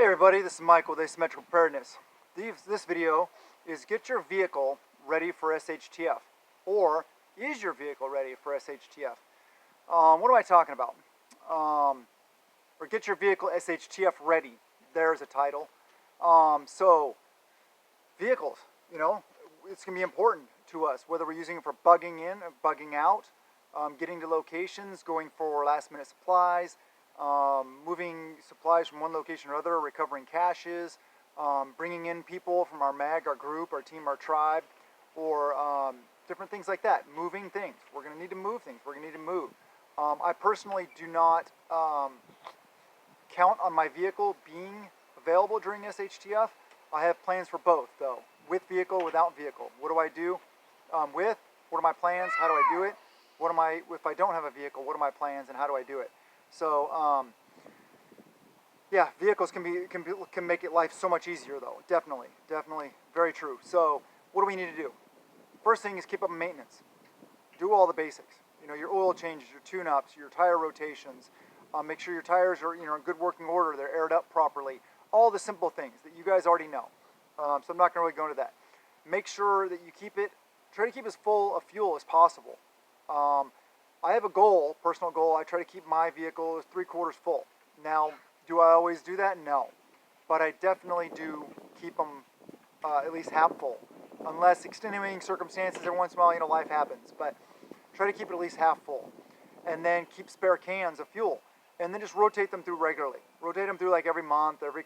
Hey everybody, this is Michael with Asymmetrical Preparedness. This video is get your vehicle ready for SHTF, or is your vehicle ready for SHTF? What am I talking about? Or get your vehicle SHTF ready. There's a title. So vehicles, it's going to be important to us, whether we're using it for bugging in or bugging out, getting to locations, going for last minute supplies, moving supplies from one location or other, recovering caches, bringing in people from our MAG, our group, our team, our tribe, or different things like that. Moving things. We're going to need to move things. We're going to need to move. I personally do not count on my vehicle being available during SHTF. I have plans for both, though. With vehicle, without vehicle. What do I do with? What are my plans? How do I do it? If I don't have a vehicle, what are my plans and how do I do it? So, yeah, vehicles can make it life so much easier, though. Definitely, very true. So, what do we need to do? First thing is keep up maintenance. Do all the basics. Your oil changes, your tune-ups, your tire rotations. Make sure your tires are in good working order. They're aired up properly. All the simple things that you guys already know. So I'm not going to really go into that. Make sure that you try to keep as full of fuel as possible. I have a goal, personal goal. I try to keep my vehicle 3/4 full. Now, do I always do that? No. But I definitely do keep them at least half full. Unless extenuating circumstances, every once in a while, life happens. But try to keep it at least half full. And then keep spare cans of fuel. And then just rotate them through regularly. Rotate them through like every month, every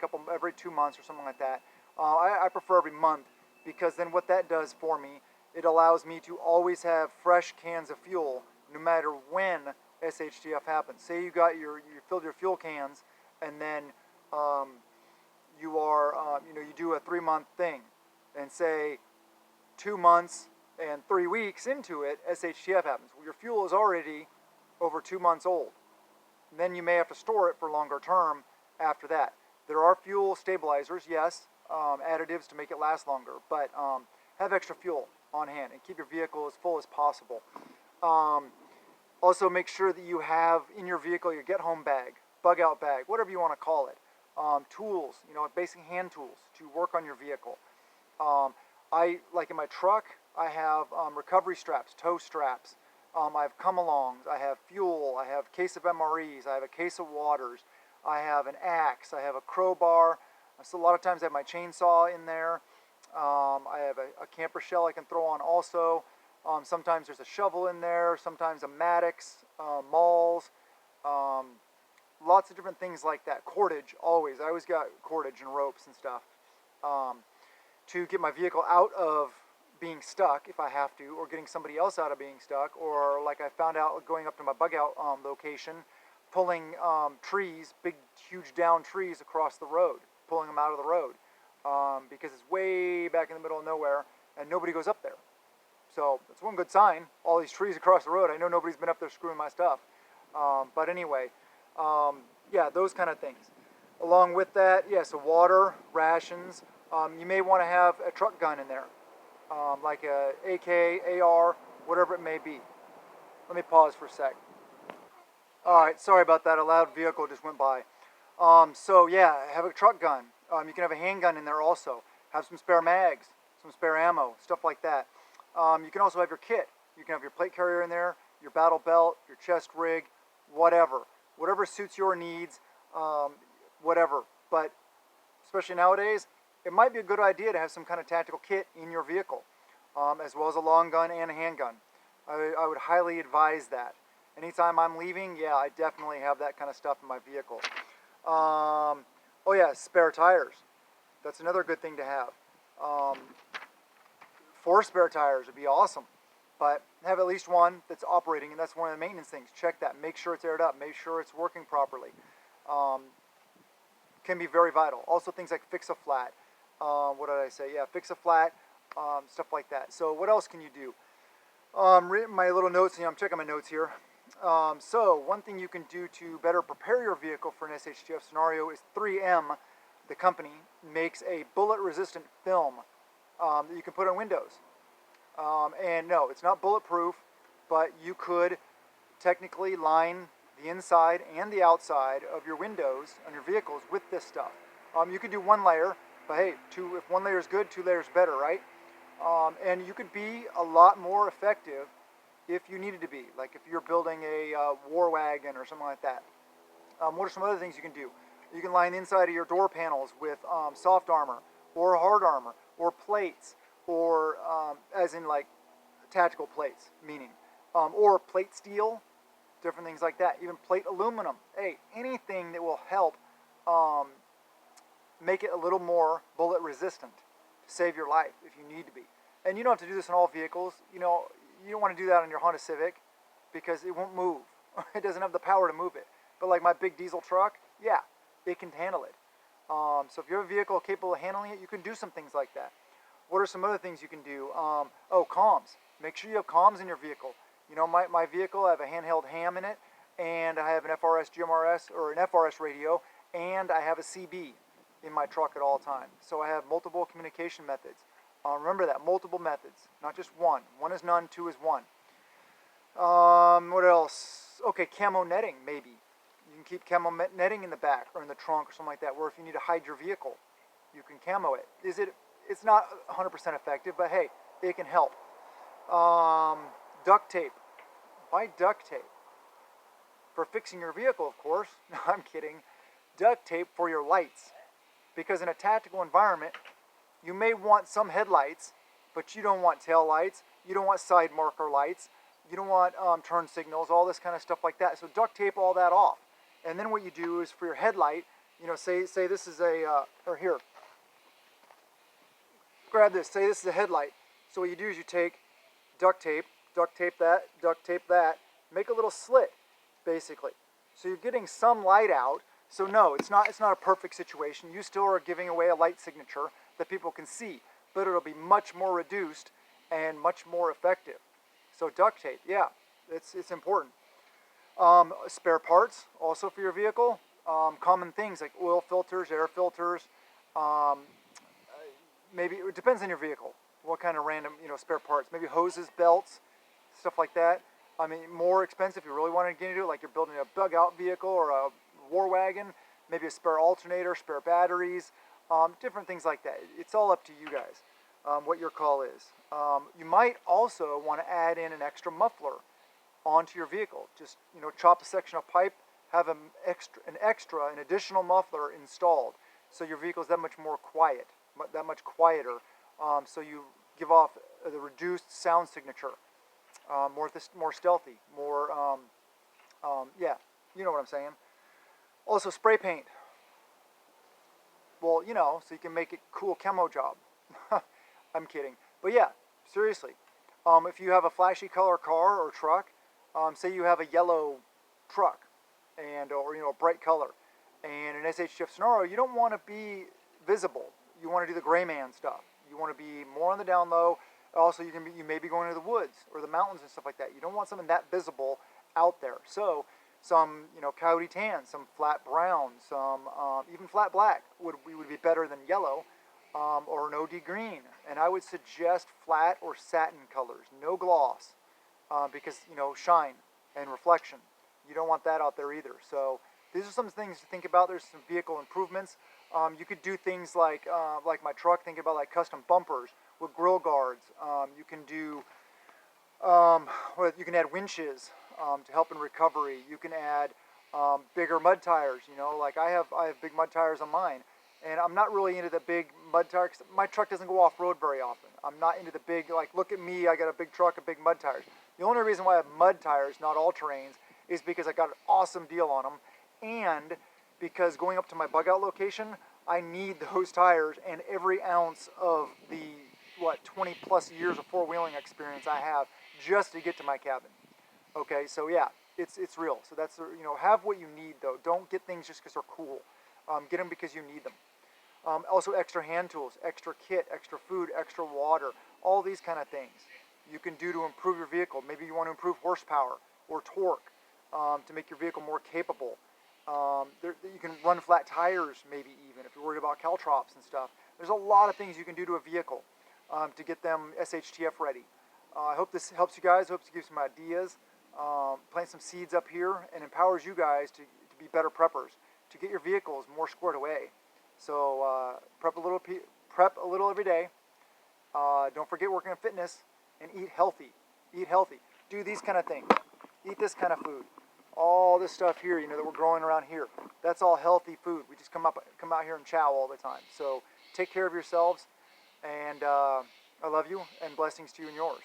2 months or something like that. I prefer every month, because then what that does for me, it allows me to always have fresh cans of fuel no matter when SHTF happens. Say you filled your fuel cans, and then you do a 3-month thing, and say 2 months and 3 weeks into it, SHTF happens. Well, your fuel is already over 2 months old. And then you may have to store it for longer term after that. There are fuel stabilizers, yes, additives to make it last longer, but have extra fuel on hand and keep your vehicle as full as possible. Also, make sure that you have in your vehicle your get home bag, bug out bag, whatever you want to call it. Tools, basic hand tools to work on your vehicle. Like in my truck, I have recovery straps, tow straps. I have come-alongs, I have fuel, I have a case of MREs, I have a case of waters, I have an axe, I have a crowbar. So a lot of times I have my chainsaw in there. I have a camper shell I can throw on also. Sometimes there's a shovel in there, sometimes a Maddox, mauls, lots of different things like that. Cordage, always. I always got cordage and ropes and stuff to get my vehicle out of being stuck if I have to, or getting somebody else out of being stuck, or like I found out going up to my bug out location, pulling trees, big huge down trees across the road, pulling them out of the road because it's way back in the middle of nowhere and nobody goes up there. So that's one good sign. All these trees across the road, I know nobody's been up there screwing my stuff. But anyway, yeah, those kind of things. Along with that, yeah, so water, rations. You may want to have a truck gun in there. Like a AK, AR, whatever it may be. Let me pause for a sec. Alright, sorry about that, a loud vehicle just went by. So yeah, have a truck gun. You can have a handgun in there also. Have some spare mags, some spare ammo, stuff like that. You can also have your kit. You can have your plate carrier in there, your battle belt, your chest rig, whatever. Whatever suits your needs, whatever. But especially nowadays, it might be a good idea to have some kind of tactical kit in your vehicle, as well as a long gun and a handgun. I would highly advise that. Anytime I'm leaving, yeah, I definitely have that kind of stuff in my vehicle. Oh yeah, spare tires. That's another good thing to have. 4 spare tires would be awesome, but have at least one that's operating, and that's one of the maintenance things. Check that. Make sure it's aired up. Make sure it's working properly. Can be very vital. Also things like fix-a-flat. What did I say? Yeah, fix-a-flat, stuff like that. So what else can you do? My little notes, I'm checking my notes here. So one thing you can do to better prepare your vehicle for an SHTF scenario is 3M, the company, makes a bullet-resistant film that you can put on windows. And no, it's not bulletproof, but you could technically line the inside and the outside of your windows on your vehicles with this stuff. You could do one layer, but hey, if one layer is good, 2 layers better, right? And you could be a lot more effective if you needed to be. Like if you're building a war wagon or something like that. What are some other things you can do? You can line the inside of your door panels with soft armor or hard armor or plates, or as in like tactical plates, meaning, or plate steel, different things like that. Even plate aluminum. Hey, anything that will help um, make it a little more bullet resistant to save your life if you need to be. And you don't have to do this in all vehicles. You know, you don't want to do that on your Honda Civic because it won't move. It doesn't have the power to move it. But like my big diesel truck, yeah, it can handle it. So if you have a vehicle capable of handling it, you can do some things like that. What are some other things you can do? Comms. Make sure you have comms in your vehicle. You know, my vehicle, I have a handheld ham in it, and I have an FRS GMRS or an FRS radio, and I have a CB in my truck at all times. So I have multiple communication methods. Remember that, multiple methods, not just one. One is none, two is one. What else? Okay, camo netting, maybe. You can keep camo netting in the back or in the trunk or something like that, where if you need to hide your vehicle, you can camo it. It's not 100% effective, but hey, it can help. Duct tape. Buy duct tape. For fixing your vehicle, of course. No, I'm kidding. Duct tape for your lights. Because in a tactical environment, you may want some headlights, but you don't want tail lights. You don't want side marker lights. You don't want turn signals, all this kind of stuff like that. So duct tape all that off. And then what you do is for your headlight, you know, say this is or here, grab this, say this is a headlight. So what you do is you take duct tape that, make a little slit, basically. So you're getting some light out. So no, it's not a perfect situation. You still are giving away a light signature that people can see, but it'll be much more reduced and much more effective. So duct tape, yeah, it's important. Spare parts, also for your vehicle. Common things like oil filters, air filters. Maybe it depends on your vehicle. What kind of random, spare parts? Maybe hoses, belts, stuff like that. I mean, more expensive if you really want to get into it, like you're building a bug-out vehicle or a war wagon. Maybe a spare alternator, spare batteries, different things like that. It's all up to you guys, what your call is. You might also want to add in an extra muffler onto your vehicle. Just chop a section of pipe, have an additional muffler installed, so your vehicle is that much more quiet, that much quieter. So you give off the reduced sound signature, more stealthy, more yeah, you know what I'm saying. Also spray paint. Well, so you can make it cool camo job. I'm kidding, but yeah, seriously. If you have a flashy color car or truck, say you have a yellow truck, or a bright color, and an SHTF scenario, you don't want to be visible. You want to do the gray man stuff. You want to be more on the down low. Also, you may be going to the woods or the mountains and stuff like that. You don't want something that visible out there. So some coyote tan, some flat brown, some even flat black would be better than yellow, or an OD green. And I would suggest flat or satin colors, no gloss, because shine and reflection. You don't want that out there either. So these are some things to think about. There's some vehicle improvements. You could do things like my truck. Think about like custom bumpers with grill guards. You can do you can add winches to help in recovery. You can add bigger mud tires. Like I have big mud tires on mine, and I'm not really into the big mud tires. My truck doesn't go off road very often. I'm not into the big, like, look at me, I got a big truck and big mud tires. The only reason why I have mud tires, not all terrains, is because I got an awesome deal on them, and because going up to my bug out location, I need those tires and every ounce of the 20 plus years of four-wheeling experience I have just to get to my cabin. Okay, so yeah, it's real. So that's have what you need though. Don't get things just because they're cool. Get them because you need them. Also extra hand tools, extra kit, extra food, extra water, all these kind of things you can do to improve your vehicle. Maybe you want to improve horsepower or torque to make your vehicle more capable. You can run flat tires, maybe even if you're worried about caltrops and stuff. There's a lot of things you can do to a vehicle to get them SHTF ready. I hope this helps you guys. I hope to give some ideas, plant some seeds up here, and empowers you guys to be better preppers, to get your vehicles more squared away. So prep a little every day. Don't forget working on fitness, and eat healthy. Eat healthy. Do these kind of things. Eat this kind of food. All this stuff here, that we're growing around here, that's all healthy food. We just come out here and chow all the time. So take care of yourselves, and I love you, and blessings to you and yours.